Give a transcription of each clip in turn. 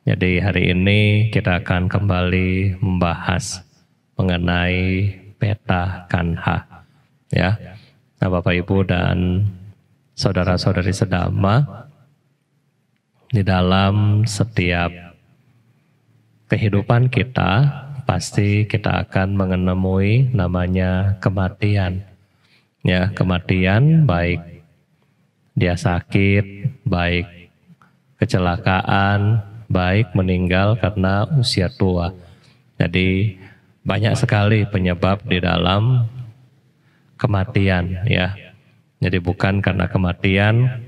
Jadi hari ini kita akan kembali membahas mengenai peta kanha, ya. Nah, Bapak Ibu dan saudara-saudari sedama, di dalam setiap kehidupan kita pasti kita akan menemui namanya kematian. Ya, kematian baik dia sakit, baik kecelakaan, baik meninggal karena usia tua. Jadi banyak sekali penyebab di dalam kematian, ya. Jadi bukan karena kematian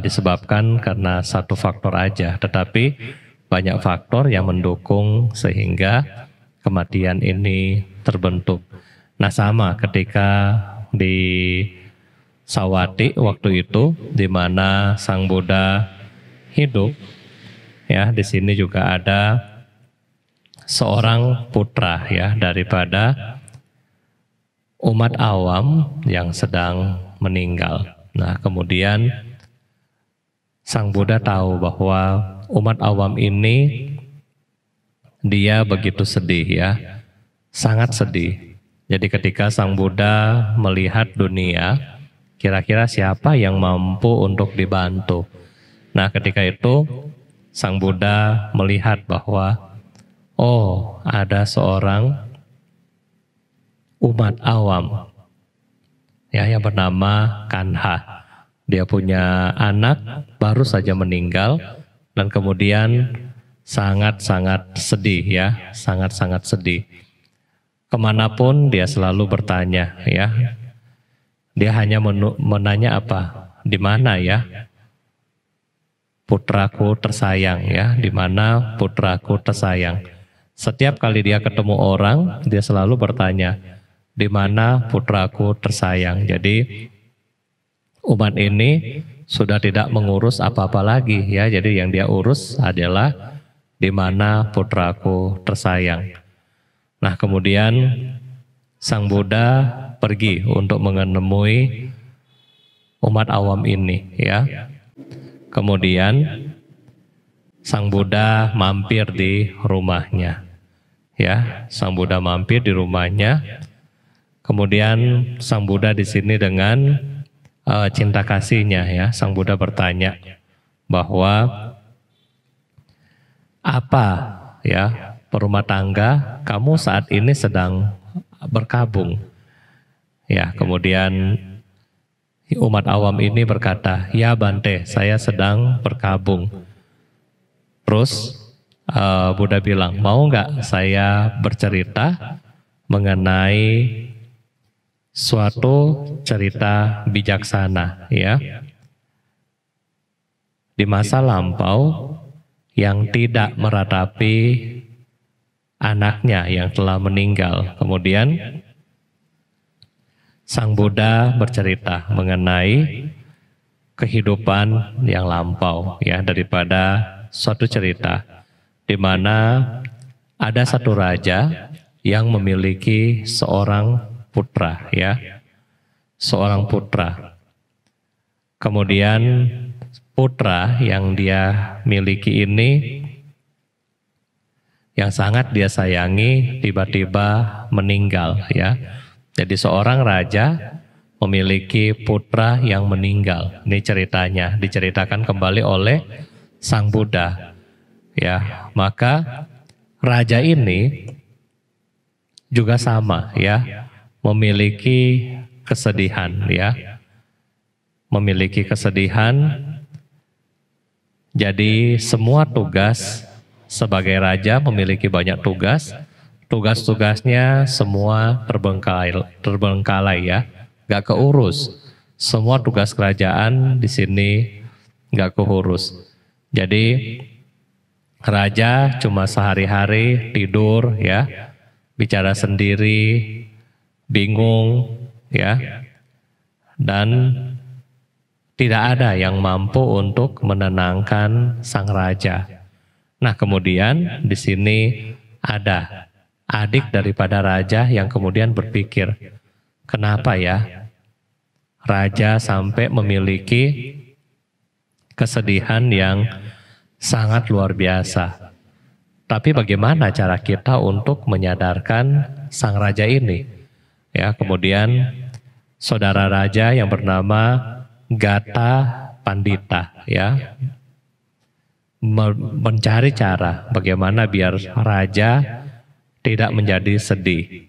disebabkan karena satu faktor aja, tetapi banyak faktor yang mendukung sehingga kematian ini terbentuk. Nah, sama ketika di Sawati waktu itu, di mana Sang Buddha hidup, ya, di sini juga ada seorang putra, ya, daripada umat awam yang sedang meninggal. Nah, kemudian Sang Buddha tahu bahwa umat awam ini dia begitu sedih, ya, sangat sedih. Jadi ketika Sang Buddha melihat dunia, kira-kira siapa yang mampu untuk dibantu? Nah, ketika itu Sang Buddha melihat bahwa oh, ada seorang umat awam, ya, yang bernama Kanha. Dia punya anak baru saja meninggal dan kemudian sangat-sangat sedih, ya, sangat-sangat sedih. Kemanapun dia selalu bertanya, ya. Dia hanya menanya apa? Di mana, ya, putraku tersayang, ya? Di mana putraku tersayang? Setiap kali dia ketemu orang, dia selalu bertanya, di mana putraku tersayang? Jadi umat ini sudah tidak mengurus apa-apa lagi, ya. Jadi yang dia urus adalah di mana putraku tersayang. Nah, kemudian Sang Buddha pergi untuk menemui umat awam ini, ya. Kemudian Sang Buddha mampir di rumahnya, ya. Sang Buddha mampir di rumahnya. Kemudian Sang Buddha di sini dengan cinta kasihnya, ya, Sang Buddha bertanya bahwa apa, ya, perumah tangga kamu saat ini sedang berkabung. Ya, kemudian umat awam ini berkata, ya Bante, saya sedang berkabung. Terus Buddha bilang, mau nggak saya bercerita mengenai suatu cerita bijaksana, ya, di masa lampau yang tidak meratapi anaknya yang telah meninggal. Kemudian Sang Buddha bercerita mengenai kehidupan yang lampau, ya, daripada suatu cerita di mana ada satu raja yang memiliki seorang putra, ya, seorang putra. Kemudian putra yang dia miliki ini, yang sangat dia sayangi, tiba-tiba meninggal, ya. Jadi seorang raja memiliki putra yang meninggal. Ini ceritanya diceritakan kembali oleh Sang Buddha, ya. Maka raja ini juga sama, ya, memiliki kesedihan, ya, memiliki kesedihan. Jadi semua tugas sebagai raja memiliki banyak tugas. Tugas-tugasnya semua terbengkalai, ya, gak keurus. Semua tugas kerajaan di sini gak keurus. Jadi raja cuma sehari-hari tidur, ya, bicara sendiri, bingung, ya, dan tidak ada yang mampu untuk menenangkan sang raja. Nah, kemudian di sini ada adik daripada raja yang kemudian berpikir, kenapa, ya, raja sampai memiliki kesedihan yang sangat luar biasa. Tapi bagaimana cara kita untuk menyadarkan sang raja ini? Ya, kemudian saudara raja yang bernama Gata Pandita, ya, mencari cara bagaimana biar raja tidak menjadi sedih.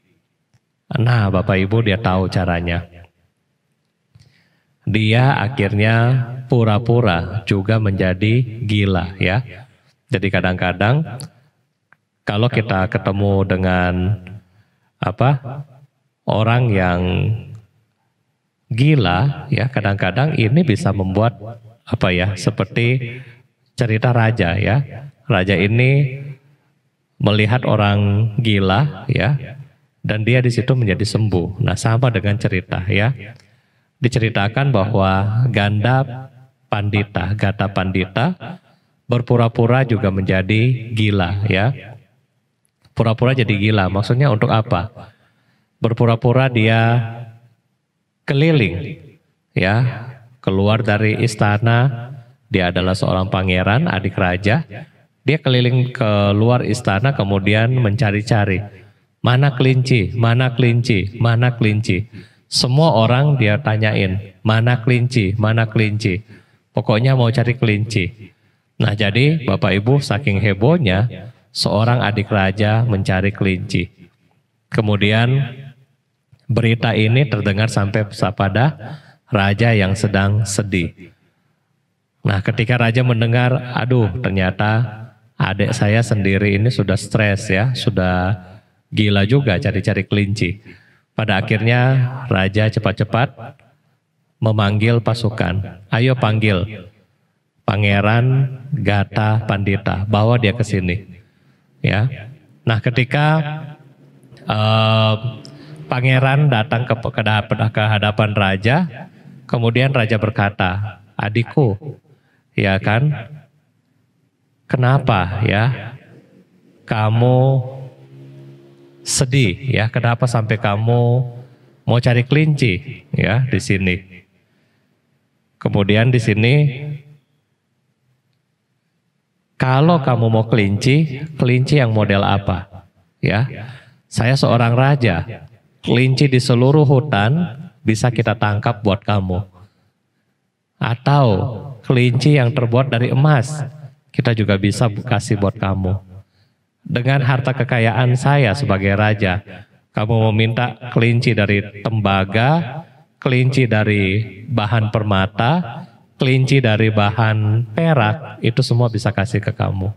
Nah, Bapak Ibu, dia tahu caranya. Dia akhirnya pura-pura juga menjadi gila, ya. Jadi kadang-kadang kalau kita ketemu dengan orang yang gila, ya, kadang-kadang ini bisa membuat seperti cerita raja, ya. Raja ini melihat orang gila, ya, dan dia di situ menjadi sembuh. Nah, sama dengan cerita, ya. Diceritakan bahwa Gata Pandita berpura-pura juga menjadi gila, ya. Pura-pura jadi gila, maksudnya untuk apa? Berpura-pura dia keliling, ya, keluar dari istana. Dia adalah seorang pangeran, adik raja. Dia keliling keluar istana, kemudian mencari-cari mana kelinci, mana kelinci, mana kelinci. Semua orang dia tanyain, mana kelinci, mana kelinci. Pokoknya mau cari kelinci. Nah, jadi Bapak Ibu, saking hebohnya, seorang adik raja mencari kelinci. Kemudian berita ini terdengar sampai pada raja yang sedang sedih. Nah, ketika raja mendengar, aduh, ternyata adik saya sendiri ini sudah stres, ya, sudah gila juga cari-cari kelinci. Pada akhirnya raja cepat-cepat memanggil pasukan. Ayo panggil Pangeran Gata Pandita, bawa dia ke sini. Ya. Nah, ketika pangeran datang ke hadapan raja, kemudian raja berkata, adikku, ya kan, kenapa ya kamu sedih, ya, kenapa sampai kamu mau cari kelinci, ya, di sini. Kemudian di sini, kalau kamu mau kelinci yang model apa? Ya, saya seorang raja, kelinci di seluruh hutan bisa kita tangkap buat kamu. Atau kelinci yang terbuat dari emas, kita juga bisa kasih buat kamu. Dengan harta kekayaan saya sebagai raja, kamu meminta kelinci dari tembaga, kelinci dari bahan permata, kelinci dari bahan perak, itu semua bisa kasih ke kamu.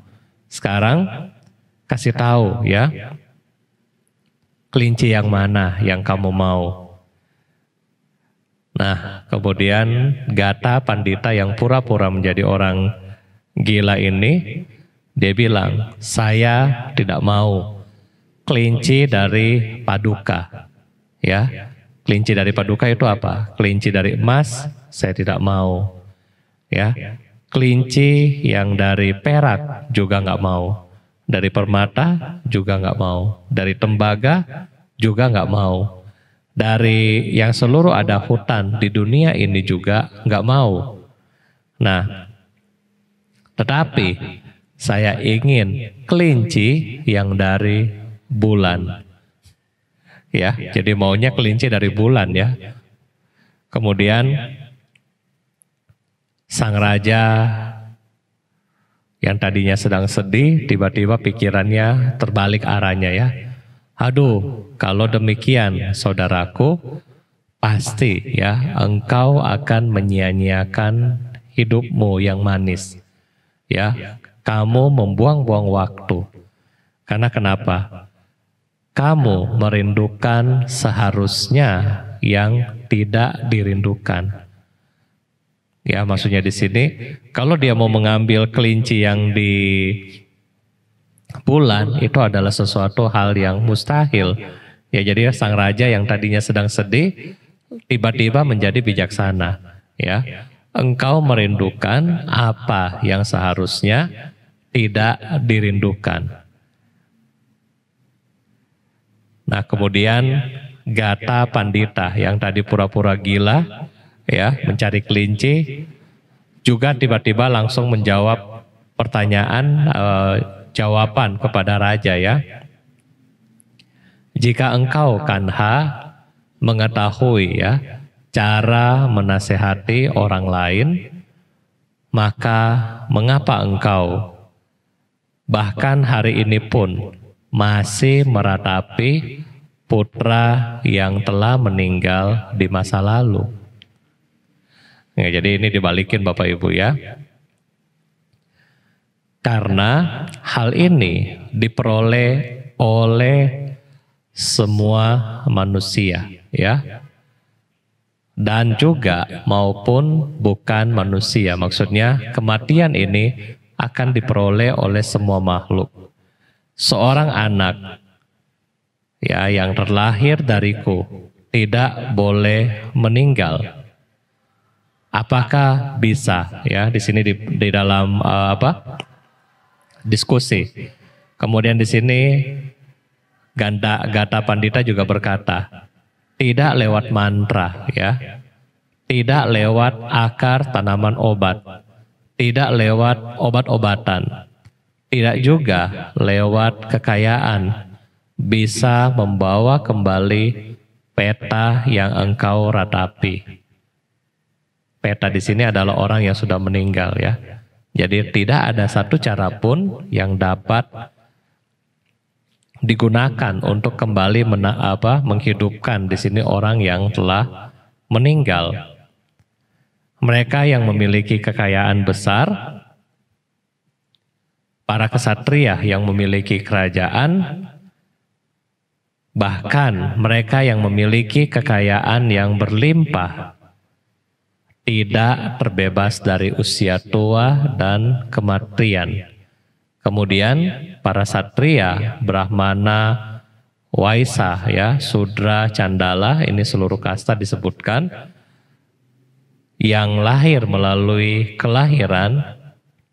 Sekarang kasih tahu, ya, kelinci yang mana yang kamu mau. Nah, kemudian Gata Pandita yang pura-pura menjadi orang gila ini, dia bilang, saya tidak mau kelinci dari Paduka. Ya, kelinci dari Paduka itu apa? Kelinci dari emas, saya tidak mau. Ya, kelinci yang dari perak juga nggak mau. Dari permata juga nggak mau. Dari tembaga juga nggak mau. Dari yang seluruh ada hutan di dunia ini juga nggak mau. Nah, tetapi saya ingin kelinci yang dari bulan. Ya, jadi maunya kelinci dari bulan, ya. Kemudian sang raja yang tadinya sedang sedih, tiba-tiba pikirannya terbalik arahnya, ya. Aduh, kalau demikian saudaraku, pasti, ya, engkau akan menyia-nyiakan hidupmu yang manis. Ya, kamu membuang-buang waktu. Karena kenapa? Kamu merindukan seharusnya yang tidak dirindukan. Ya, maksudnya di sini, kalau dia mau mengambil kelinci yang di bulan, itu adalah sesuatu hal yang mustahil. Ya, jadi sang raja yang tadinya sedang sedih, tiba-tiba menjadi bijaksana. Ya, engkau merindukan apa yang seharusnya tidak dirindukan. Nah, kemudian Gata Pandita yang tadi pura-pura gila, ya, mencari kelinci, juga tiba-tiba langsung menjawab pertanyaan jawaban kepada raja ya. Jika engkau Kanha mengetahui ya cara menasehati orang lain, maka mengapa engkau bahkan hari ini pun masih meratapi putra yang telah meninggal di masa lalu? Ya, jadi ini dibalikin Bapak Ibu ya. Karena hal ini diperoleh oleh semua manusia ya. Dan juga maupun bukan manusia. Maksudnya kematian ini akan diperoleh oleh semua makhluk. Seorang anak ya yang terlahir dariku tidak boleh meninggal. Apakah bisa ya di sini di dalam diskusi. Kemudian di sini Gata Pandita juga berkata, tidak lewat mantra ya. Tidak lewat akar tanaman obat. Tidak lewat obat-obatan. Tidak juga lewat kekayaan bisa membawa kembali peta yang engkau ratapi. Peta di sini adalah orang yang sudah meninggal ya. Jadi tidak ada satu cara pun yang dapat digunakan untuk kembali menghidupkan di sini orang yang telah meninggal. Mereka yang memiliki kekayaan besar, para kesatria yang memiliki kerajaan, bahkan mereka yang memiliki kekayaan yang berlimpah, tidak terbebas dari usia tua dan kematian. Kemudian para satria, Brahmana, Waisa, ya, Sudra, Candala, ini seluruh kasta disebutkan, yang lahir melalui kelahiran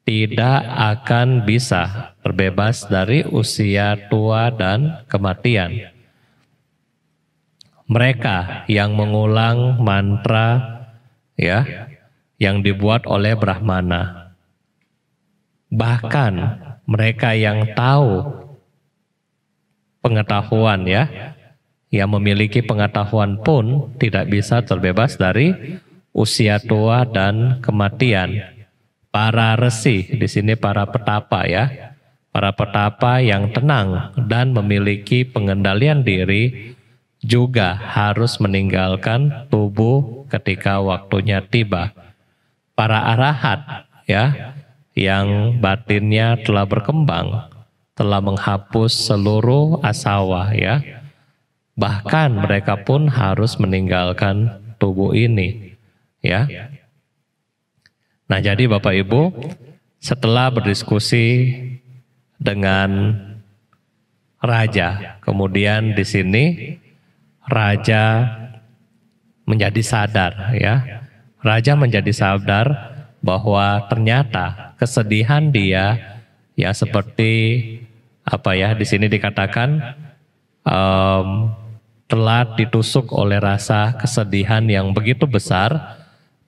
tidak akan bisa terbebas dari usia tua dan kematian. Mereka yang mengulang mantra ya yang dibuat oleh Brahmana, bahkan mereka yang tahu pengetahuan ya, yang memiliki pengetahuan pun tidak bisa terbebas dari usia tua dan kematian. Para resi di sini para petapa ya, para petapa yang tenang dan memiliki pengendalian diri juga harus meninggalkan tubuh ketika waktunya tiba. Para arahat ya, yang batinnya telah berkembang, telah menghapus seluruh asawa ya, bahkan mereka pun harus meninggalkan tubuh ini ya. Nah, jadi Bapak Ibu, setelah berdiskusi dengan raja, kemudian di sini raja menjadi sadar ya. Raja menjadi sadar bahwa ternyata kesedihan dia ya seperti di sini dikatakan telah ditusuk oleh rasa kesedihan yang begitu besar.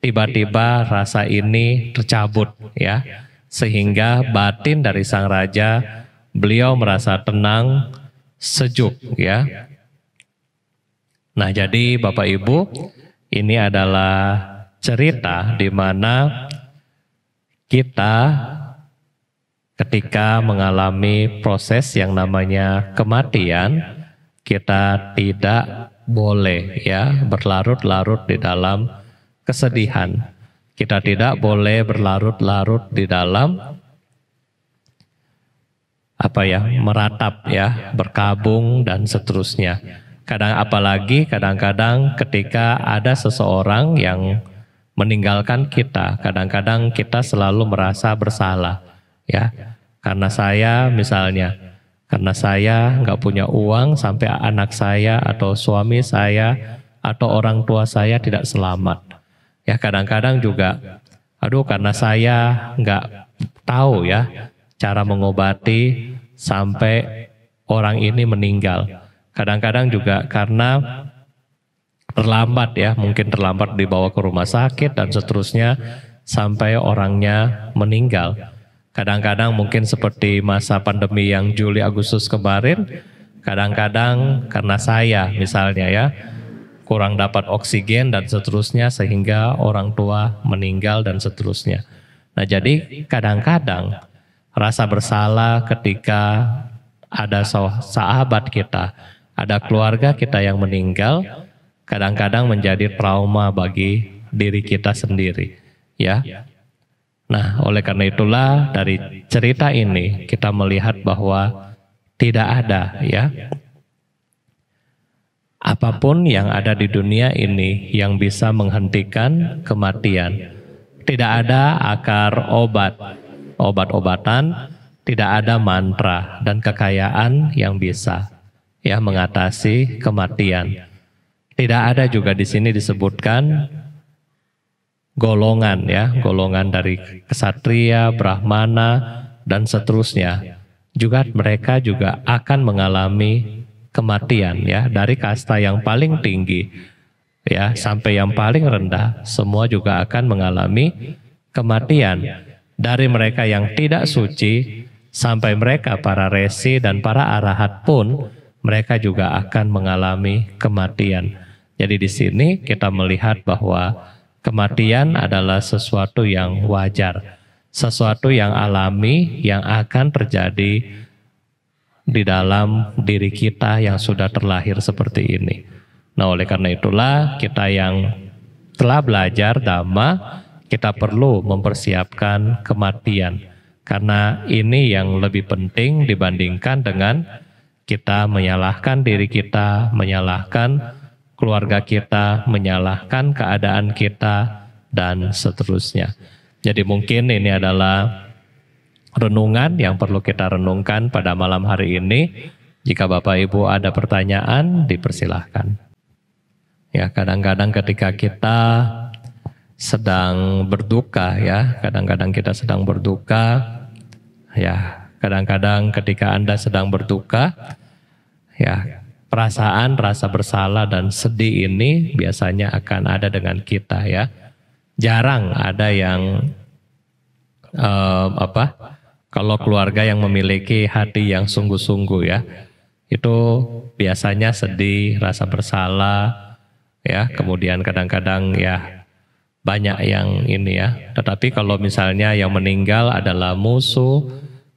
Tiba-tiba rasa ini tercabut ya, sehingga batin dari sang raja, beliau merasa tenang, sejuk ya. Nah, jadi Bapak Ibu, ini adalah cerita di mana kita ketika mengalami proses yang namanya kematian, kita tidak boleh ya berlarut-larut di dalam kesedihan. Kita tidak boleh berlarut-larut di dalam meratap ya, berkabung dan seterusnya. Kadang-kadang ketika ada seseorang yang meninggalkan kita, kadang-kadang kita selalu merasa bersalah ya. Karena saya nggak punya uang sampai anak saya atau suami saya atau orang tua saya tidak selamat. Ya, kadang-kadang juga, karena saya nggak tahu ya cara mengobati sampai orang ini meninggal. Kadang-kadang juga karena terlambat ya, mungkin terlambat dibawa ke rumah sakit dan seterusnya sampai orangnya meninggal. Kadang-kadang mungkin seperti masa pandemi yang Juli Agustus kemarin, kadang-kadang karena saya misalnya ya kurang dapat oksigen dan seterusnya sehingga orang tua meninggal dan seterusnya. Nah, jadi kadang-kadang rasa bersalah ketika ada sahabat kita, ada keluarga kita yang meninggal, kadang-kadang menjadi trauma bagi diri kita sendiri, ya. Nah, oleh karena itulah dari cerita ini kita melihat bahwa tidak ada, ya, apapun yang ada di dunia ini yang bisa menghentikan kematian. Tidak ada akar obat-obatan, tidak ada mantra dan kekayaan yang bisa ya mengatasi kematian. Tidak ada juga di sini disebutkan golongan ya, golongan dari kesatria, brahmana dan seterusnya. Juga mereka juga akan mengalami kematian ya, dari kasta yang paling tinggi ya sampai yang paling rendah, semua juga akan mengalami kematian. Dari mereka yang tidak suci sampai mereka para resi dan para arahat pun mereka juga akan mengalami kematian. Jadi di sini kita melihat bahwa kematian adalah sesuatu yang wajar, sesuatu yang alami yang akan terjadi di dalam diri kita yang sudah terlahir seperti ini. Nah, oleh karena itulah kita yang telah belajar Dhamma, kita perlu mempersiapkan kematian. Karena ini yang lebih penting dibandingkan dengan kita menyalahkan diri kita, menyalahkan keluarga kita, menyalahkan keadaan kita, dan seterusnya. Jadi mungkin ini adalah renungan yang perlu kita renungkan pada malam hari ini. Jika Bapak Ibu ada pertanyaan, dipersilahkan. Ya, kadang-kadang ketika kita sedang berduka ya, kadang-kadang kita sedang berduka, ya, kadang-kadang ketika Anda sedang berduka, ya, perasaan, rasa bersalah dan sedih ini biasanya akan ada dengan kita ya. Jarang ada yang kalau keluarga yang memiliki hati yang sungguh-sungguh ya, itu biasanya sedih, rasa bersalah ya. Kemudian kadang-kadang ya banyak yang ini ya. Tetapi kalau misalnya yang meninggal adalah musuh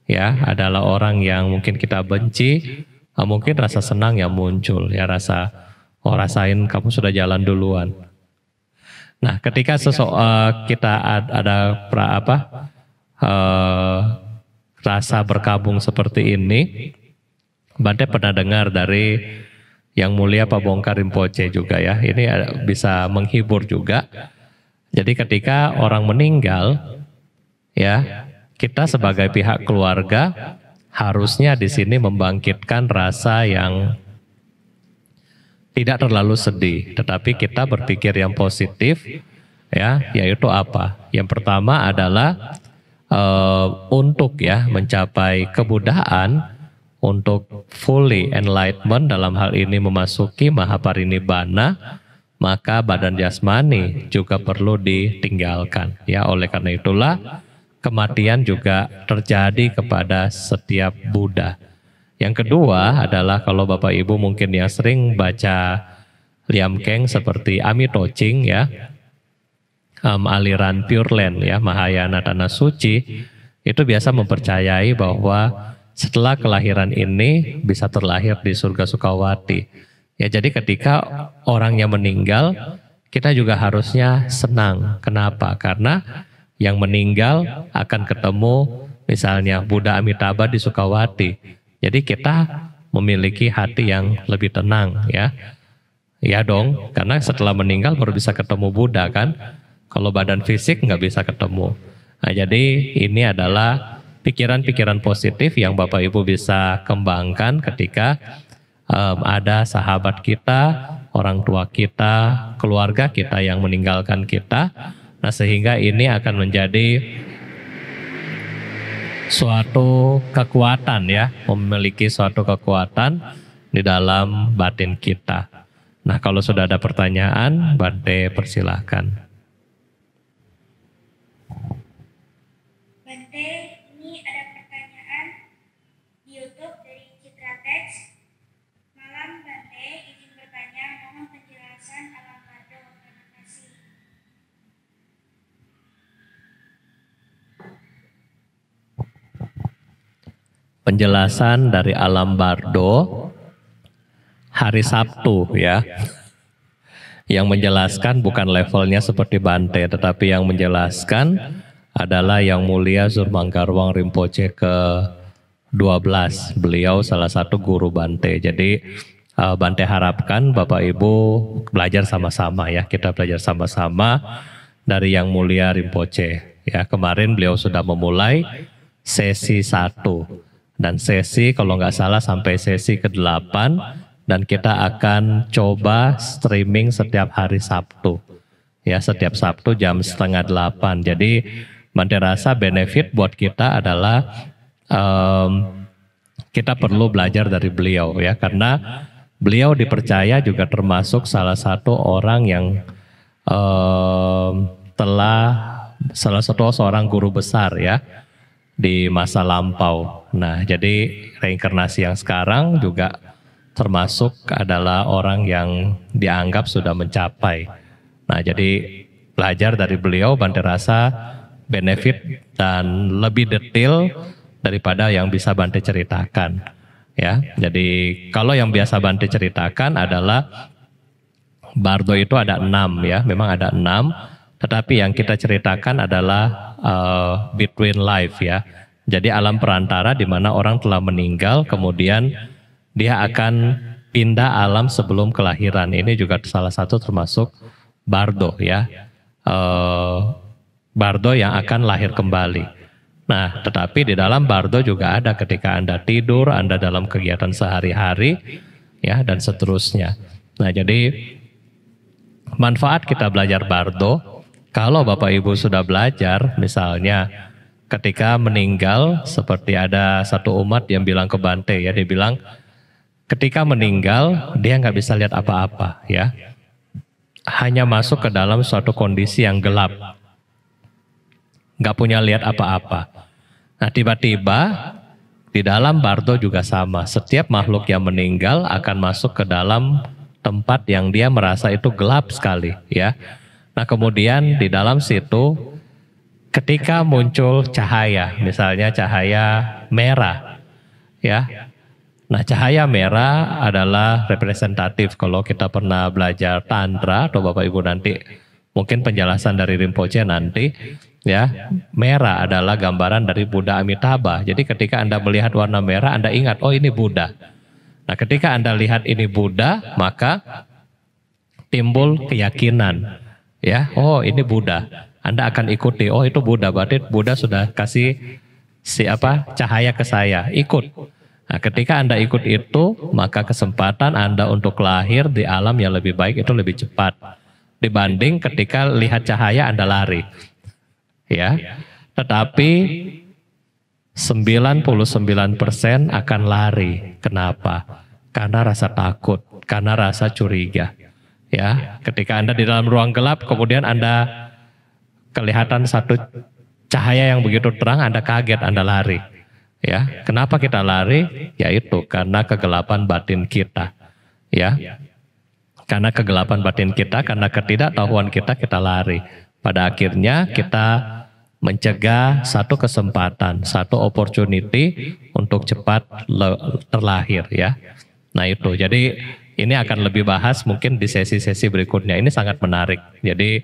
ya, adalah orang yang mungkin kita benci, mungkin rasa senang yang muncul ya, rasain kamu sudah jalan duluan. Nah, ketika kita ada rasa berkabung seperti ini, Bante pernah dengar dari Yang Mulia Pak Bongkar Rinpoche juga ya. Ini bisa menghibur juga. Jadi ketika orang meninggal, ya kita sebagai pihak keluarga harusnya di sini membangkitkan rasa yang tidak terlalu sedih, tetapi kita berpikir yang positif, ya, yaitu apa? Yang pertama adalah untuk ya mencapai kebuddhaan, untuk fully enlightenment dalam hal ini memasuki mahaparinibbana, maka badan jasmani juga perlu ditinggalkan. Ya, oleh karena itulah kematian juga terjadi kepada setiap Buddha. Yang kedua adalah kalau Bapak Ibu mungkin yang sering baca Liam Keng seperti Amito Ching ya, aliran Pure Land ya, Mahayana Tanah Suci, itu biasa mempercayai bahwa setelah kelahiran ini bisa terlahir di surga Sukawati. Ya, jadi ketika orang yang meninggal, kita juga harusnya senang. Kenapa? Karena yang meninggal akan ketemu misalnya Buddha Amitabha di Sukawati. Jadi kita memiliki hati yang lebih tenang ya. Ya dong, karena setelah meninggal baru bisa ketemu Buddha kan. Kalau badan fisik nggak bisa ketemu. Nah, jadi ini adalah pikiran-pikiran positif yang Bapak Ibu bisa kembangkan ketika ada sahabat kita, orang tua kita, keluarga kita yang meninggalkan kita. Nah, sehingga ini akan menjadi suatu kekuatan ya, memiliki suatu kekuatan di dalam batin kita. Nah, kalau sudah ada pertanyaan, Bante persilahkan. Bante, ini penjelasan dari alam bardo hari Sabtu ya. Yang menjelaskan bukan levelnya seperti Bante, tetapi yang menjelaskan adalah Yang Mulia Zurmanggarwang Rinpoche ke-12. Beliau salah satu guru Bante. Jadi Bante harapkan Bapak Ibu belajar sama-sama ya. Kita belajar sama-sama dari Yang Mulia Rinpoche. Ya, kemarin beliau sudah memulai sesi 1 dan sesi kalau nggak salah sampai sesi ke-8. Dan kita akan coba streaming setiap hari Sabtu. Ya, setiap Sabtu jam 7:30. Jadi Bante rasa benefit buat kita adalah kita perlu belajar dari beliau ya, karena beliau dipercaya juga termasuk salah satu orang yang seorang guru besar ya di masa lampau. Nah, jadi reinkarnasi yang sekarang juga termasuk adalah orang yang dianggap sudah mencapai. Nah, jadi belajar dari beliau Bante rasa benefit dan lebih detail daripada yang bisa Bante ceritakan. Ya, jadi kalau yang biasa Bante ceritakan adalah bardo itu ada 6 ya, memang ada 6. Tetapi yang kita ceritakan adalah between life ya. Jadi alam perantara di mana orang telah meninggal kemudian dia akan pindah alam sebelum kelahiran. Ini juga salah satu termasuk bardo ya. Bardo yang akan lahir kembali. Nah, tetapi di dalam bardo juga ada ketika Anda tidur, Anda dalam kegiatan sehari-hari ya, dan seterusnya. Nah, jadi manfaat kita belajar bardo, kalau Bapak Ibu sudah belajar, misalnya ketika meninggal, seperti ada satu umat yang bilang ke Bante ya, dia bilang ketika meninggal dia nggak bisa lihat apa-apa ya, hanya masuk ke dalam suatu kondisi yang gelap, nggak punya lihat apa-apa. Nah, tiba-tiba di dalam bardo juga sama, setiap makhluk yang meninggal akan masuk ke dalam tempat yang dia merasa itu gelap sekali ya. Nah, kemudian di dalam situ ketika muncul cahaya, misalnya cahaya merah ya. Nah, cahaya merah adalah representatif. Kalau kita pernah belajar tantra atau Bapak Ibu nanti mungkin penjelasan dari Rinpoche nanti ya, merah adalah gambaran dari Buddha Amitabha. Jadi ketika Anda melihat warna merah Anda ingat, oh ini Buddha. Nah, ketika Anda lihat ini Buddha, maka timbul keyakinan ya, oh ini Buddha. Anda akan ikuti, oh itu Buddha, berarti Buddha sudah kasih cahaya ke saya, ikut. Nah, ketika Anda ikut itu, maka kesempatan Anda untuk lahir di alam yang lebih baik itu lebih cepat dibanding ketika lihat cahaya Anda lari. Ya. Tetapi 99% akan lari. Kenapa? Karena rasa takut, karena rasa curiga. Ya, ketika Anda di dalam ruang gelap, kemudian Anda kelihatan satu cahaya yang begitu terang, Anda kaget, Anda lari. Ya, kenapa kita lari? Yaitu karena kegelapan batin kita. Ya, karena kegelapan batin kita, karena ketidaktahuan kita, kita lari. Pada akhirnya kita mencegah satu kesempatan, satu opportunity untuk cepat terlahir ya. Nah itu, jadi ini akan lebih bahas mungkin di sesi-sesi berikutnya. Ini sangat menarik. Jadi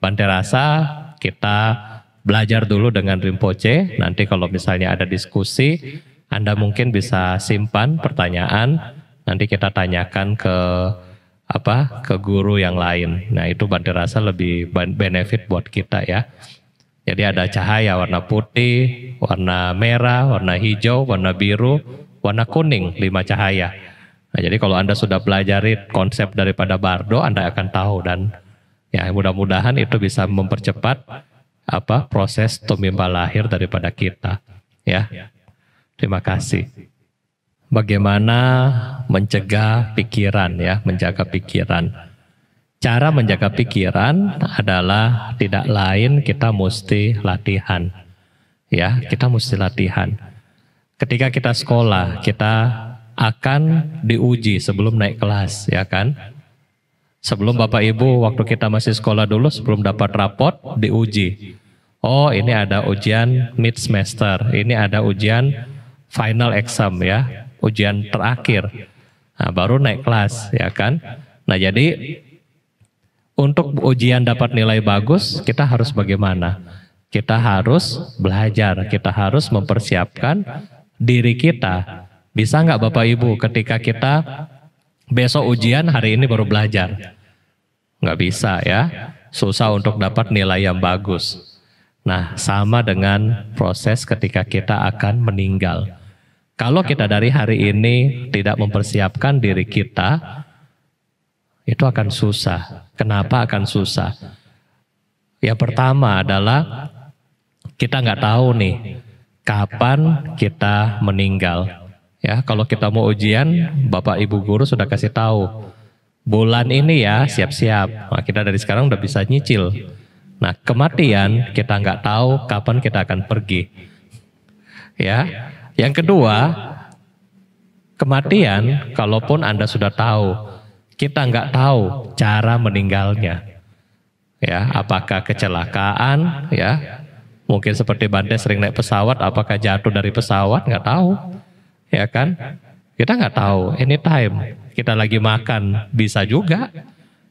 Bante rasa kita belajar dulu dengan Rinpoche, nanti kalau misalnya ada diskusi, Anda mungkin bisa simpan pertanyaan, nanti kita tanyakan ke guru yang lain. Nah itu Bante rasa lebih benefit buat kita ya. Jadi ada cahaya warna putih, warna merah, warna hijau, warna biru, warna kuning, 5 cahaya. Nah jadi kalau Anda sudah pelajari konsep daripada bardo, Anda akan tahu, dan ya mudah-mudahan itu bisa mempercepat proses tumimba lahir daripada kita ya. Terima kasih. Bagaimana mencegah pikiran ya, menjaga pikiran. Cara menjaga pikiran adalah tidak lain, kita mesti latihan. Ya, kita mesti latihan. Ketika kita sekolah, kita akan diuji sebelum naik kelas, ya kan? Sebelum Bapak Ibu waktu kita masih sekolah dulu, sebelum dapat rapot diuji. Oh, ini ada ujian mid semester, ini ada ujian final exam ya, ujian terakhir. Nah, baru naik kelas ya kan. Nah jadi untuk ujian dapat nilai bagus kita harus bagaimana? Kita harus belajar, kita harus mempersiapkan diri kita. Bisa nggak Bapak Ibu ketika kita besok ujian hari ini baru belajar? Nggak bisa ya, susah untuk dapat nilai yang bagus. Nah sama dengan proses ketika kita akan meninggal. Kalau kita dari hari ini tidak mempersiapkan diri kita, itu akan susah. Kenapa akan susah? Yang pertama adalah kita nggak tahu nih kapan kita meninggal. Ya, kalau kita mau ujian, Bapak Ibu guru sudah kasih tahu. Bulan ini ya siap-siap. Nah, kita dari sekarang udah bisa nyicil. Nah, kematian kita nggak tahu kapan kita akan pergi. Ya. Yang kedua, kematian kalaupun Anda sudah tahu, kita nggak tahu cara meninggalnya. Ya, apakah kecelakaan, ya, mungkin seperti Bante sering naik pesawat, apakah jatuh dari pesawat, nggak tahu, ya kan? Kita nggak tahu. Anytime kita lagi makan bisa juga,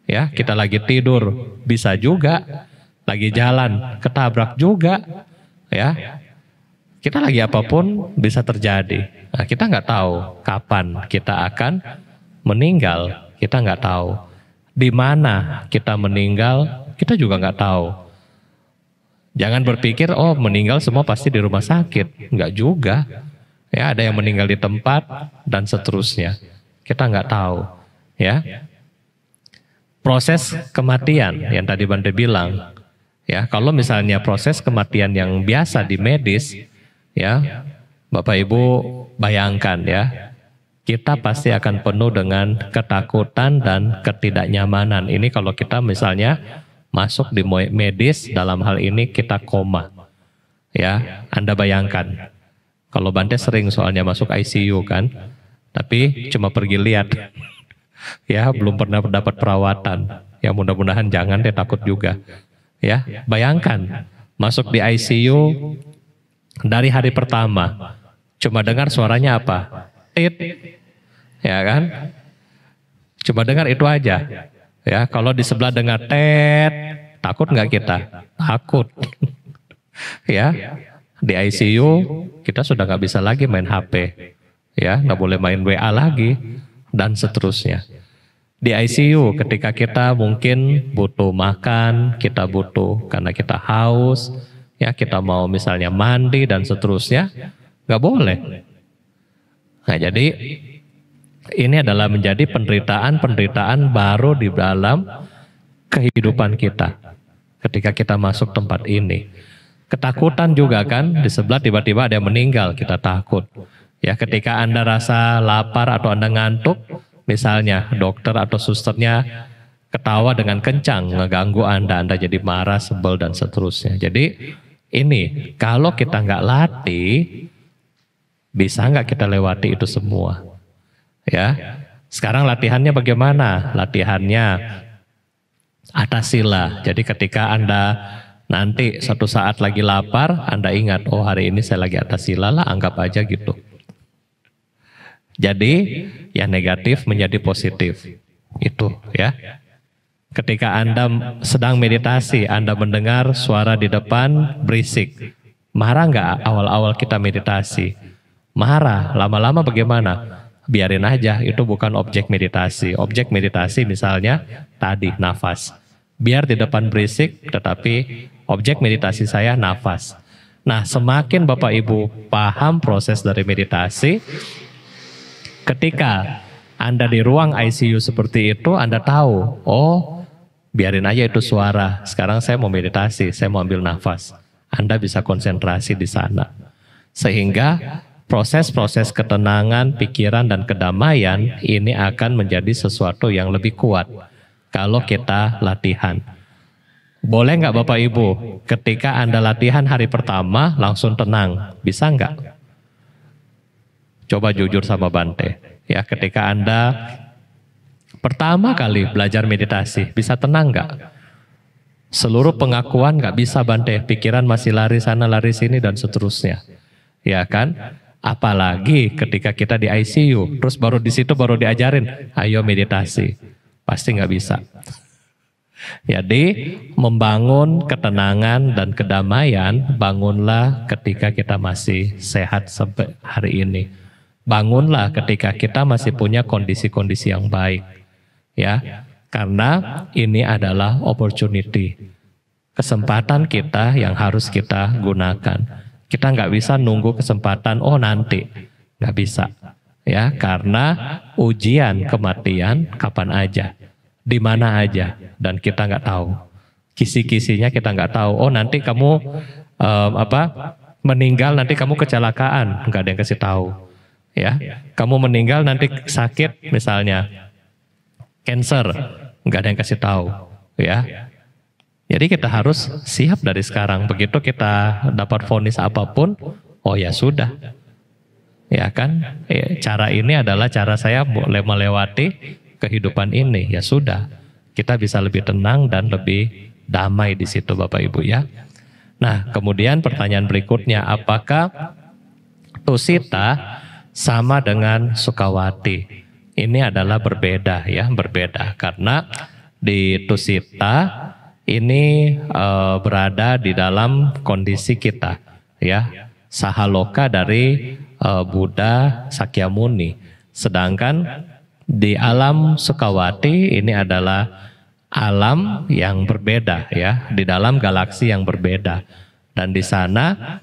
ya, kita lagi tidur bisa juga, lagi jalan ketabrak juga, ya. Kita lagi apapun bisa terjadi. Nah, kita nggak tahu kapan kita akan meninggal. Kita nggak tahu di mana kita meninggal. Kita juga nggak tahu. Jangan berpikir oh meninggal semua pasti di rumah sakit. Nggak juga. Ya ada yang meninggal di tempat dan seterusnya. Kita nggak tahu. Ya proses kematian yang tadi Bante bilang. Ya kalau misalnya proses kematian yang biasa di medis. Ya, Bapak Ibu bayangkan ya, kita pasti akan penuh dengan ketakutan dan ketidaknyamanan. Ini kalau kita misalnya masuk di medis, dalam hal ini kita koma. Ya, Anda bayangkan. Kalau Bante sering soalnya masuk ICU kan, tapi cuma pergi lihat. Ya, belum pernah dapat perawatan. Ya mudah-mudahan jangan deh, takut juga. Ya, bayangkan masuk di ICU. Dari hari pertama, cuma dengar suaranya apa? Tit, ya kan? Cuma dengar itu aja. Ya, kalau di sebelah dengar tet, takut nggak kita? Takut. Ya, di ICU kita sudah nggak bisa lagi main HP, ya, nggak boleh main WA lagi, dan seterusnya. Di ICU ketika kita mungkin butuh makan, kita butuh karena kita haus. Ya kita mau misalnya mandi dan seterusnya, nggak boleh. Nah jadi ini adalah menjadi penderitaan baru di dalam kehidupan kita. Ketika kita masuk tempat ini. Ketakutan juga kan, di sebelah tiba-tiba ada yang meninggal, kita takut. Ya ketika Anda rasa lapar atau Anda ngantuk, misalnya dokter atau susternya ketawa dengan kencang, ngeganggu Anda jadi marah, sebel dan seterusnya. Jadi ini, kalau kita nggak latih, bisa nggak kita lewati itu semua? Ya, sekarang latihannya bagaimana? Latihannya atasila. Jadi ketika Anda nanti satu saat lagi lapar, Anda ingat, oh hari ini saya lagi atasila lah, anggap aja gitu. Jadi yang negatif menjadi positif. Itu ya. Ketika Anda sedang meditasi, Anda mendengar suara di depan berisik. Marah nggak awal-awal kita meditasi? Marah, lama-lama bagaimana? Biarin aja, itu bukan objek meditasi. Objek meditasi misalnya tadi, nafas. Biar di depan berisik, tetapi objek meditasi saya nafas. Nah, semakin Bapak Ibu paham proses dari meditasi, ketika Anda di ruang ICU seperti itu, Anda tahu, oh, biarin aja itu suara. Sekarang saya mau meditasi, saya mau ambil nafas. Anda bisa konsentrasi di sana. Sehingga proses-proses ketenangan, pikiran, dan kedamaian ini akan menjadi sesuatu yang lebih kuat kalau kita latihan. Boleh nggak Bapak Ibu, ketika Anda latihan hari pertama langsung tenang, bisa nggak? Coba jujur sama Bante. Ya, ketika Anda pertama kali belajar meditasi, bisa tenang nggak? Seluruh pengakuan nggak bisa Bante, pikiran masih lari sana lari sini dan seterusnya, ya kan? Apalagi ketika kita di ICU, terus baru di situ baru diajarin, ayo meditasi, pasti nggak bisa. Jadi membangun ketenangan dan kedamaian, bangunlah ketika kita masih sehat sampai hari ini. Bangunlah ketika kita masih punya kondisi-kondisi yang baik. Ya, karena ini adalah opportunity. Kesempatan kita yang harus kita gunakan. Kita nggak bisa nunggu kesempatan, oh nanti. Nggak bisa. Ya, karena ujian kematian kapan aja. Di mana aja, dan kita nggak tahu kisi-kisinya, kita nggak tahu. Oh nanti kamu meninggal, nanti kamu kecelakaan, nggak ada yang kasih tahu. Ya, kamu meninggal nanti sakit misalnya cancer, nggak ada yang kasih tahu. Ya, jadi kita harus siap dari sekarang. Begitu kita dapat vonis apapun, oh ya sudah. Ya kan, cara ini adalah cara saya boleh melewati kehidupan ini, ya sudah, kita bisa lebih tenang dan lebih damai di situ Bapak Ibu ya. Nah kemudian pertanyaan berikutnya, apakah Tusita sama dengan Sukawati? Ini adalah berbeda ya, berbeda karena di Tusita ini berada di dalam kondisi kita ya, Sahaloka dari Buddha Sakyamuni, sedangkan di alam Sukawati ini adalah alam yang berbeda ya, di dalam galaksi yang berbeda, dan di sana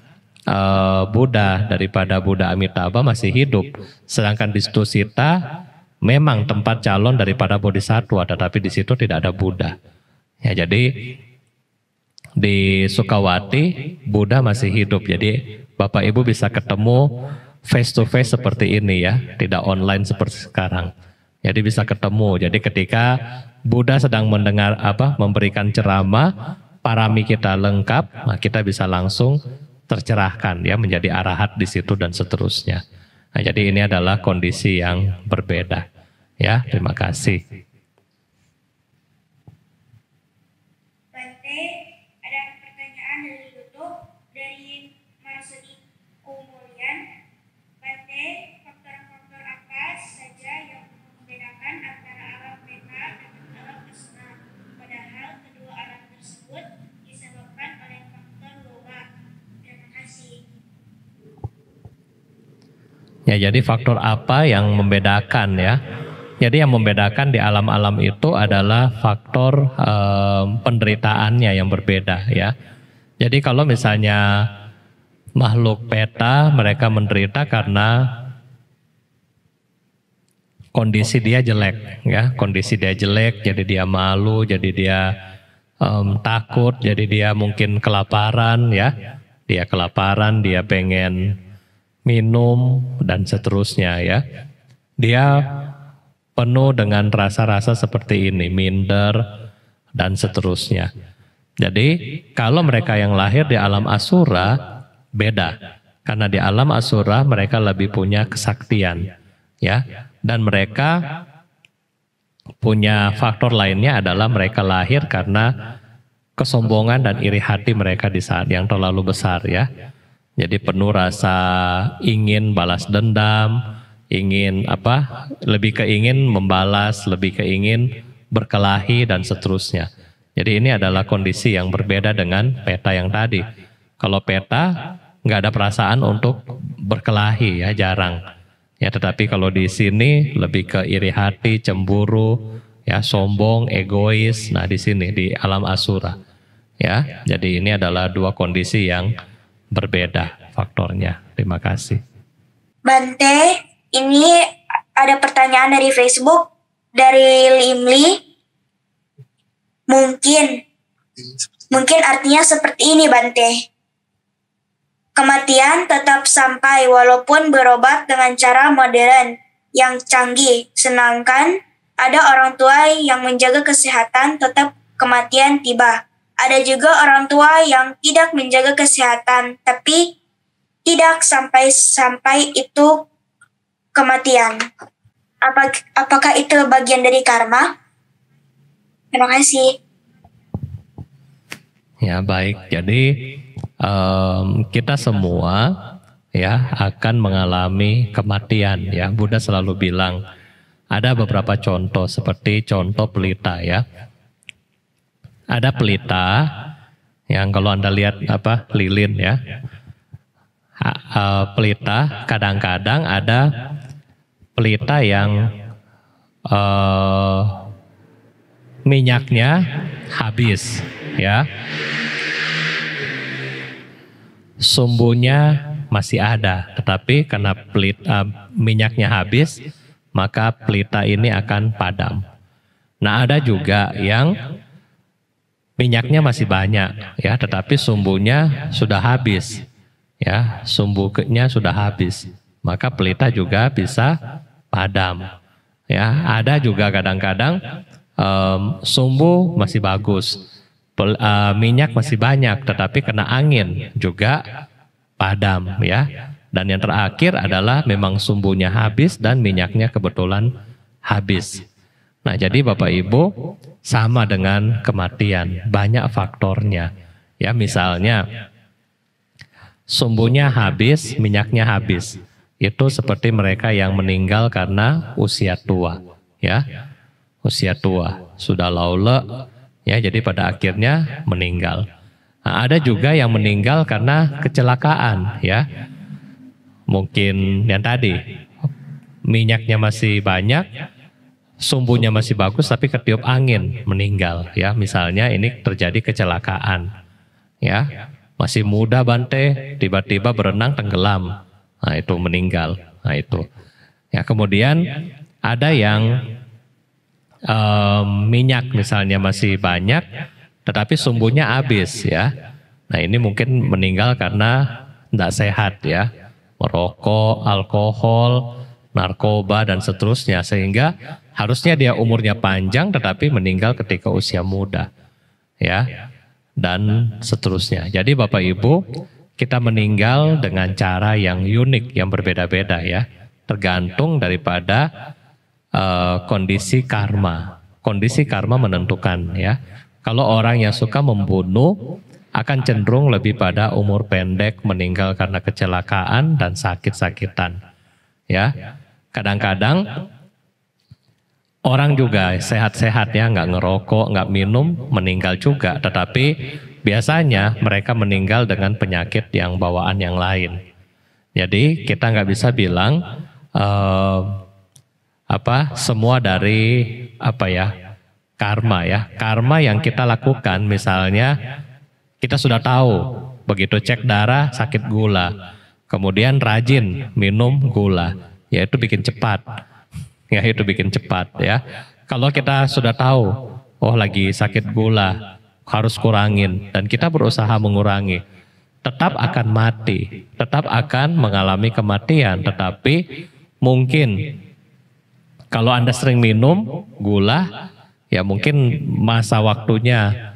Buddha daripada Buddha Amitabha masih hidup, sedangkan di Tusita memang tempat calon daripada Bodhisattva, tetapi di situ tidak ada Buddha. Ya, jadi di Sukawati Buddha masih hidup, jadi Bapak Ibu bisa ketemu face to face seperti ini ya, tidak online seperti sekarang. Jadi bisa ketemu. Jadi ketika Buddha sedang mendengar memberikan ceramah, parami kita lengkap, nah kita bisa langsung tercerahkan ya, menjadi arahat di situ dan seterusnya. Nah, jadi ini adalah kondisi yang berbeda. Ya, terima kasih. Bante, ada pertanyaan dari YouTube dari Marsudi Kumulyan. Bante, faktor-faktor apa saja yang membedakan antara alam peta dengan alam asura? Padahal kedua alam tersebut disebabkan oleh faktor loga. Terima kasih. Ya, jadi faktor apa yang membedakan ya? Jadi yang membedakan di alam-alam itu adalah faktor penderitaannya yang berbeda ya. Jadi kalau misalnya makhluk peta, mereka menderita karena kondisi dia jelek ya, kondisi dia jelek, jadi dia malu, jadi dia takut, jadi dia mungkin kelaparan ya, dia kelaparan, dia pengen minum dan seterusnya ya, dia penuh dengan rasa-rasa seperti ini, minder dan seterusnya. Jadi kalau mereka yang lahir di alam asura beda, karena di alam asura mereka lebih punya kesaktian ya, dan mereka punya faktor lainnya adalah mereka lahir karena kesombongan dan iri hati mereka di saat yang terlalu besar ya. Jadi penuh rasa ingin balas dendam, ingin lebih keingin membalas, lebih keingin berkelahi dan seterusnya. Jadi ini adalah kondisi yang berbeda dengan peta yang tadi. Kalau peta nggak ada perasaan untuk berkelahi ya, jarang. Ya, tetapi kalau di sini lebih ke iri hati, cemburu, ya sombong, egois. Nah di sini di alam asura. Ya, jadi ini adalah dua kondisi yang berbeda faktornya. Terima kasih. Bante, ini ada pertanyaan dari Facebook dari Limli. Mungkin artinya seperti ini Bante. Kematian tetap sampai walaupun berobat dengan cara modern yang canggih. Sedangkan ada orang tua yang menjaga kesehatan tetap kematian tiba. Ada juga orang tua yang tidak menjaga kesehatan tapi tidak sampai itu kematian. Apakah itu bagian dari karma? Terima kasih. Ya baik, jadi kita semua ya akan mengalami kematian ya. Buddha selalu bilang ada beberapa contoh seperti contoh pelita ya. Ada pelita yang kalau Anda lihat lilin ya. Pelita kadang-kadang ada pelita yang minyaknya habis ya. Sumbunya masih ada, tetapi karena minyaknya habis, maka pelita ini akan padam. Nah, ada juga yang minyaknya masih banyak ya, tetapi sumbunya sudah habis. Ya, sumbunya sudah habis, maka pelita juga bisa padam. Ya, ada juga kadang-kadang sumbu masih bagus, minyak masih banyak, tetapi kena angin juga padam ya. Dan yang terakhir adalah memang sumbunya habis dan minyaknya kebetulan habis. Nah, jadi Bapak Ibu sama dengan kematian, banyak faktornya. Ya, misalnya sumbunya habis, minyaknya habis. Itu seperti mereka yang meninggal karena usia tua, ya. Usia tua, sudah laule, ya, jadi pada akhirnya meninggal. Nah, ada juga yang meninggal karena kecelakaan, ya. Mungkin yang tadi, minyaknya masih banyak, sumbunya masih bagus, tapi ketiup angin, meninggal, ya. Misalnya ini terjadi kecelakaan, ya. Masih muda Bante, tiba-tiba berenang tenggelam. Nah, itu meninggal. Nah, itu. Ya, kemudian ada yang minyak misalnya masih banyak, tetapi sumbunya habis ya. Nah, ini mungkin meninggal karena tidak sehat ya. Merokok, alkohol, narkoba, dan seterusnya. Sehingga harusnya dia umurnya panjang, tetapi meninggal ketika usia muda. Ya. Dan seterusnya. Jadi Bapak Ibu, kita meninggal dengan cara yang unik, yang berbeda-beda ya. Tergantung daripada kondisi karma. Kondisi karma menentukan ya. Kalau orang yang suka membunuh akan cenderung lebih pada umur pendek, meninggal karena kecelakaan dan sakit-sakitan. Ya. Kadang-kadang orang juga sehat-sehat ya, nggak ngerokok, nggak minum, meninggal juga. Tetapi biasanya mereka meninggal dengan penyakit yang bawaan yang lain. Jadi kita nggak bisa bilang semua dari karma ya. Karma yang kita lakukan, misalnya kita sudah tahu begitu cek darah sakit gula, kemudian rajin minum gula, ya itu bikin cepat. Ya, itu bikin cepat ya. Kalau kita sudah tahu, oh lagi sakit gula, harus kurangin, dan kita berusaha mengurangi, tetap akan mati, tetap akan mengalami kematian. Tetapi mungkin kalau Anda sering minum gula, ya mungkin masa waktunya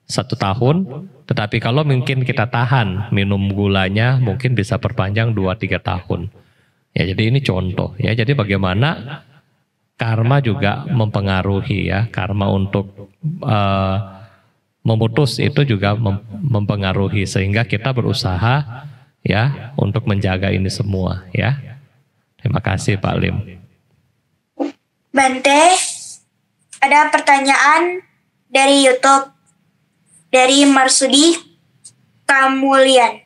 1 tahun, tetapi kalau mungkin kita tahan minum gulanya, mungkin bisa perpanjang 2-3 tahun. Ya, jadi ini contoh ya. Jadi bagaimana karma juga mempengaruhi ya. Karma untuk memutus itu juga mempengaruhi, sehingga kita berusaha ya untuk menjaga ini semua ya. Terima kasih Pak Lim. Bante, ada pertanyaan dari YouTube dari Marsudi Kamulian.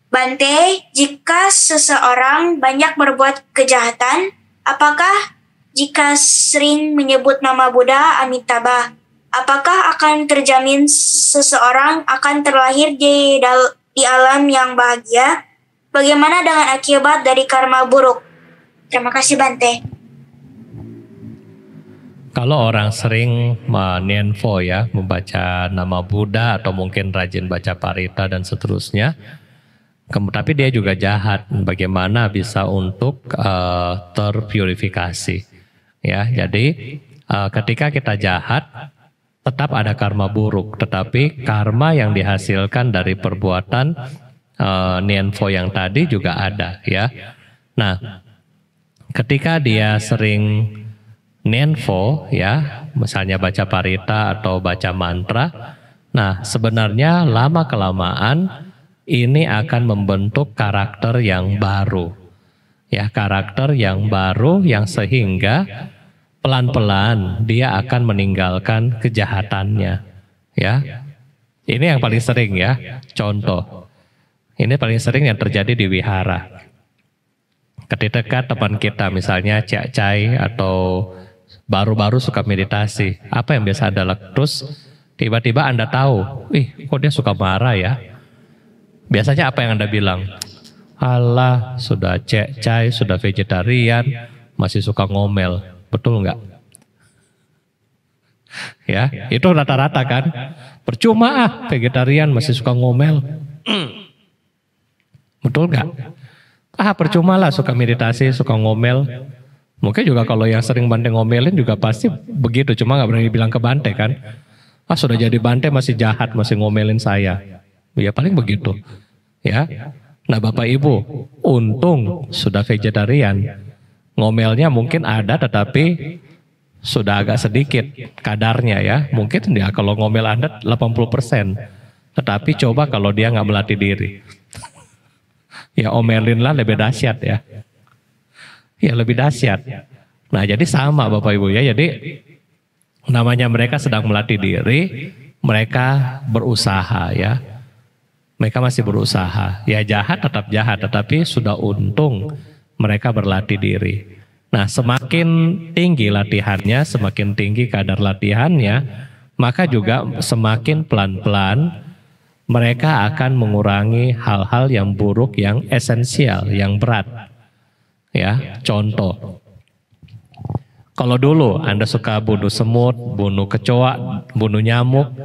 Bante, jika seseorang banyak berbuat kejahatan, apakah jika sering menyebut nama Buddha Amitabha, apakah akan terjamin seseorang akan terlahir di alam yang bahagia? Bagaimana dengan akibat dari karma buruk? Terima kasih Bante. Kalau orang sering menyenfo ya, membaca nama Buddha atau mungkin rajin baca parita dan seterusnya, tapi dia juga jahat, bagaimana bisa untuk terpurifikasi? Ya, jadi ketika kita jahat, tetap ada karma buruk, tetapi karma yang dihasilkan dari perbuatan nianfo yang tadi juga ada, ya. Nah, ketika dia sering nianfo, ya, misalnya baca parita atau baca mantra, nah sebenarnya lama kelamaan ini akan membentuk karakter yang baru. Ya, karakter yang baru yang sehingga pelan-pelan dia akan meninggalkan kejahatannya. Ya. Ini yang paling sering ya. Contoh. Ini paling sering yang terjadi di wihara. Ketika teman kita misalnya Cak Cai atau baru-baru suka meditasi, apa yang biasa Anda lakukan? Terus tiba-tiba Anda tahu, kok dia suka marah ya? Biasanya apa yang Anda bilang? Alah, sudah Cak Cai, sudah vegetarian, masih suka ngomel. Betul nggak? Ya, itu rata-rata kan? Percuma vegetarian masih suka ngomel. Betul nggak? Percuma lah suka meditasi, suka ngomel. Mungkin juga kalau yang sering Bante ngomelin juga pasti begitu, cuma nggak berani bilang ke Bante kan. Sudah jadi Bante masih jahat, masih ngomelin saya. Ya paling begitu. Ya. Nah Bapak Ibu, untung sudah vegetarian. Ngomelnya mungkin ada tetapi sudah agak sedikit kadarnya ya. Mungkin ya kalau ngomel Anda 80%. Tetapi coba kalau dia nggak melatih diri. Ya omelinlah lebih dahsyat ya. Ya lebih dahsyat. Nah jadi sama Bapak Ibu ya. Jadi namanya mereka sedang melatih diri, mereka berusaha ya. Mereka masih berusaha. Ya jahat tetap jahat, tetapi sudah untung mereka berlatih diri. Nah semakin tinggi latihannya, semakin tinggi kadar latihannya, maka juga semakin pelan-pelan mereka akan mengurangi hal-hal yang buruk, yang esensial, yang berat. Ya, contoh. Kalau dulu Anda suka bunuh semut, bunuh kecoa, bunuh nyamuk,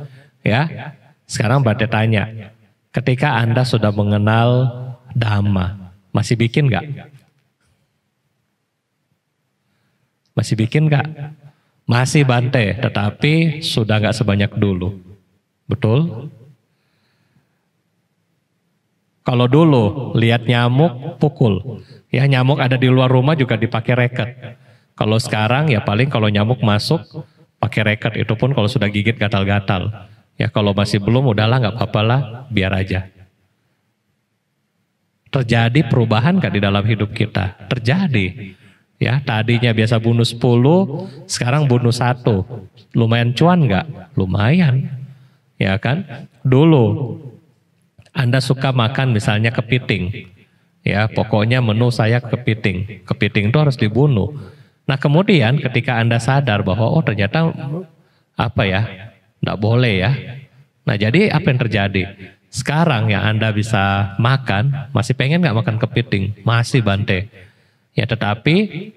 ya. Sekarang Bante tanya, ketika Anda sudah mengenal Dhamma, masih bikin nggak? Masih bikin nggak? Masih Bante, tetapi sudah nggak sebanyak dulu. Betul? Kalau dulu lihat nyamuk pukul, ya nyamuk ada di luar rumah juga dipakai reket. Kalau sekarang ya paling kalau nyamuk masuk pakai reket, itu pun kalau sudah gigit gatal-gatal. Ya kalau masih belum udahlah nggak apa-apa lah, biar aja. Terjadi perubahan nggak di dalam hidup kita? Terjadi. Ya tadinya biasa bunuh 10, sekarang bunuh 1. Lumayan cuan nggak? Lumayan. Ya kan? Dulu Anda suka makan misalnya kepiting, ya pokoknya menu saya kepiting. Kepiting itu harus dibunuh. Nah kemudian ketika Anda sadar bahwa ternyata nggak boleh ya. Nah jadi apa yang terjadi? Sekarang yang Anda bisa makan, masih pengen nggak makan kepiting? Masih Bante. Ya tetapi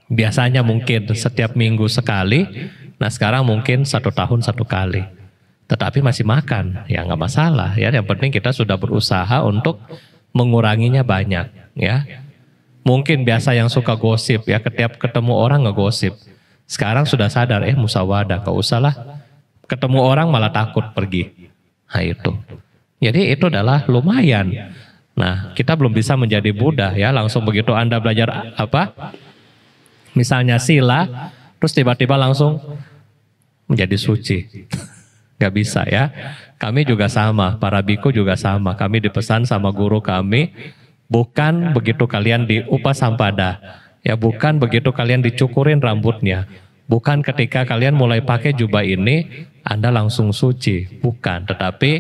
biasanya mungkin setiap minggu sekali. Nah sekarang mungkin 1 tahun 1 kali. Tetapi masih makan, ya nggak masalah ya. Yang penting kita sudah berusaha untuk menguranginya banyak ya. Mungkin biasa yang suka gosip ya, setiap ketemu orang ngegosip. Sekarang sudah sadar, musawadah, gak usah lah. Ketemu orang malah takut pergi. Nah itu. Jadi itu adalah lumayan. Nah kita belum bisa menjadi Buddha ya. Langsung begitu Anda belajar misalnya sila, terus tiba-tiba langsung menjadi suci. Gak bisa ya. Kami juga sama, para biku juga sama. Kami dipesan sama guru kami, bukan begitu kalian diupasampada, ya bukan begitu kalian dicukurin rambutnya, bukan ketika kalian mulai pakai jubah ini Anda langsung suci, bukan. Tetapi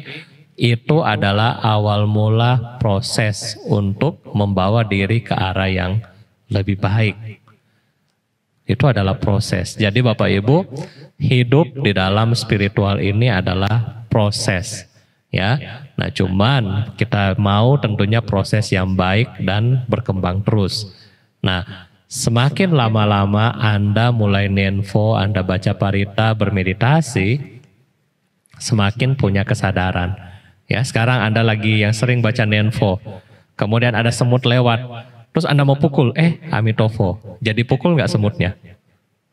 itu adalah awal mula proses untuk membawa diri ke arah yang lebih baik. Itu adalah proses. Jadi Bapak Ibu, hidup di dalam spiritual ini adalah proses. Ya, nah cuman kita mau tentunya proses yang baik dan berkembang terus. Nah, semakin lama-lama Anda mulai nenfo, Anda baca parita, bermeditasi, semakin punya kesadaran. Ya, sekarang Anda lagi yang sering baca nenfo, kemudian ada semut lewat, terus Anda mau pukul, Amitofo. Jadi pukul nggak semutnya?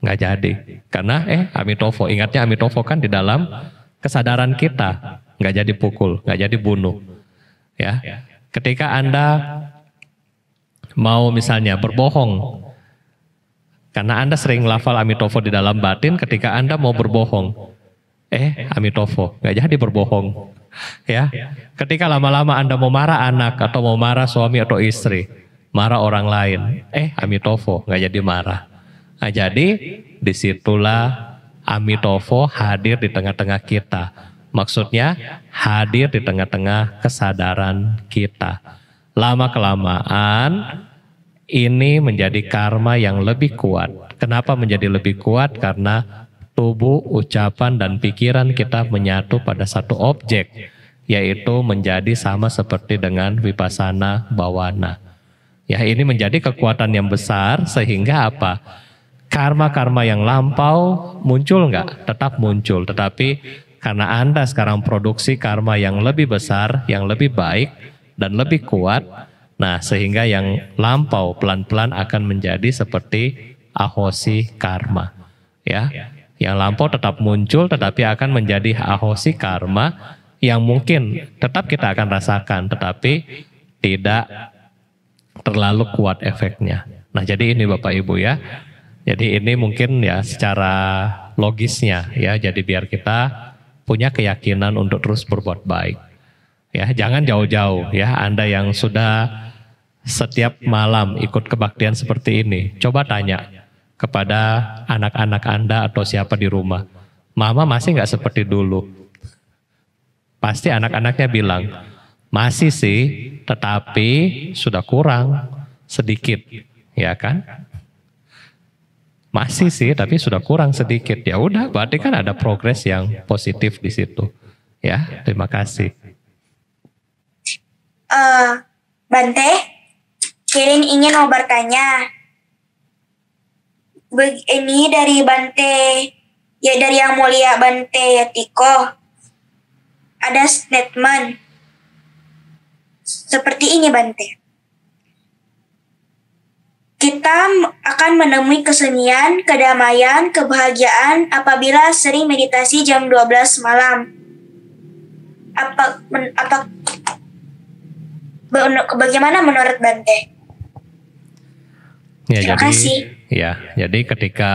Nggak jadi. Karena Amitofo, ingatnya Amitofo kan di dalam kesadaran kita. Nggak jadi pukul, nggak jadi bunuh. Ya, ketika Anda mau misalnya berbohong, karena Anda sering lafal Amitofo di dalam batin, ketika Anda mau berbohong, Amitofo, nggak jadi berbohong. Ya, ketika lama-lama Anda mau marah anak atau mau marah suami atau istri, marah orang lain, Amitofo nggak jadi marah. Nah, jadi disitulah Amitofo hadir di tengah-tengah kita. Maksudnya hadir di tengah-tengah kesadaran kita. Lama-kelamaan ini menjadi karma yang lebih kuat. Kenapa menjadi lebih kuat? Karena tubuh, ucapan, dan pikiran kita menyatu pada satu objek, yaitu menjadi sama seperti dengan vipassana bawana. Ya, ini menjadi kekuatan yang besar sehingga apa? Karma-karma yang lampau muncul nggak? Tetap muncul, tetapi karena Anda sekarang produksi karma yang lebih besar, yang lebih baik, dan lebih kuat, nah sehingga yang lampau pelan-pelan akan menjadi seperti ahosi karma. Ya, yang lampau tetap muncul tetapi akan menjadi ahosi karma yang mungkin tetap kita akan rasakan tetapi tidak terlalu kuat efeknya. Nah, jadi ini Bapak Ibu ya. Jadi ini mungkin ya secara logisnya ya. Jadi biar kita punya keyakinan untuk terus berbuat baik. Ya, jangan jauh-jauh ya. Anda yang sudah setiap malam ikut kebaktian seperti ini, coba tanya kepada anak-anak Anda atau siapa di rumah, Mama masih nggak seperti dulu? Pasti anak-anaknya bilang, masih sih, tetapi sudah kurang sedikit, ya kan? Masih sih, tapi sudah kurang sedikit. Ya udah, berarti kan ada progres yang positif di situ. Ya, terima kasih. Bante, Kirin ingin mau bertanya. Ini dari Bante, ya dari Yang Mulia Bante Yatiko. Ada statement seperti ini Bante. Kita akan menemui kesunyian, kedamaian, kebahagiaan apabila sering meditasi jam 12 malam. Bagaimana menurut Bante? Ya, Terima kasih. Ya, jadi ketika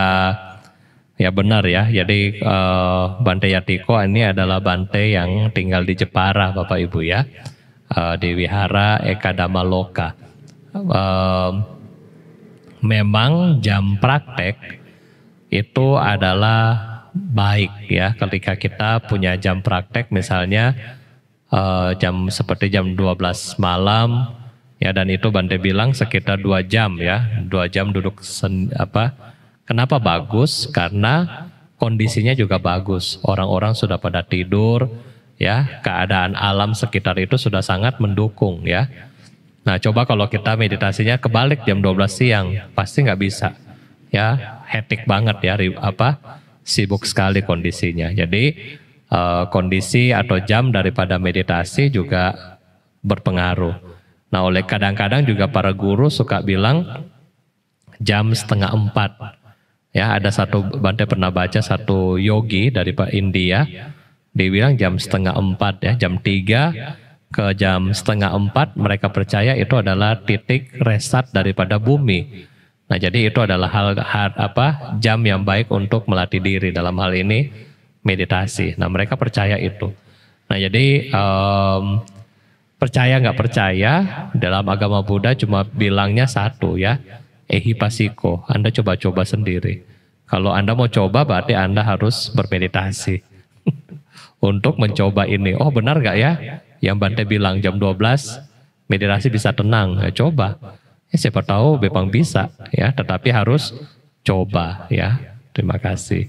ya benar ya. Jadi Bante Yatiko ini adalah Bante yang tinggal di Jepara, Bapak Ibu ya, di Wihara Ekadama Loka. Memang jam praktek itu adalah baik ya. Ketika kita punya jam praktek, misalnya jam seperti jam 12 malam. Ya, dan itu Bante bilang sekitar 2 jam ya, 2 jam duduk Kenapa bagus? Karena kondisinya juga bagus. Orang-orang sudah pada tidur, ya, keadaan alam sekitar itu sudah sangat mendukung ya. Nah, coba kalau kita meditasinya kebalik jam 12 siang, pasti nggak bisa. Ya, hektik banget ya, sibuk sekali kondisinya. Jadi kondisi atau jam daripada meditasi juga berpengaruh. Nah, oleh kadang-kadang juga para guru suka bilang jam 3:30. Ya, ada Bante pernah baca satu yogi dari India, dia bilang jam 3:30 ya, jam 3 ke jam 3:30 mereka percaya itu adalah titik reset daripada bumi. Nah, jadi itu adalah jam yang baik untuk melatih diri, dalam hal ini meditasi. Nah, mereka percaya itu. Nah, jadi percaya nggak percaya, dalam agama Buddha cuma bilangnya satu ya, ehipasiko, Anda coba-coba sendiri. Kalau Anda mau coba berarti Anda harus bermeditasi untuk mencoba ini. Oh, benar nggak ya yang Bante bilang jam 12 meditasi bisa tenang? Ya, coba. Ya, siapa tahu memang bisa ya, tetapi harus coba ya. Terima kasih.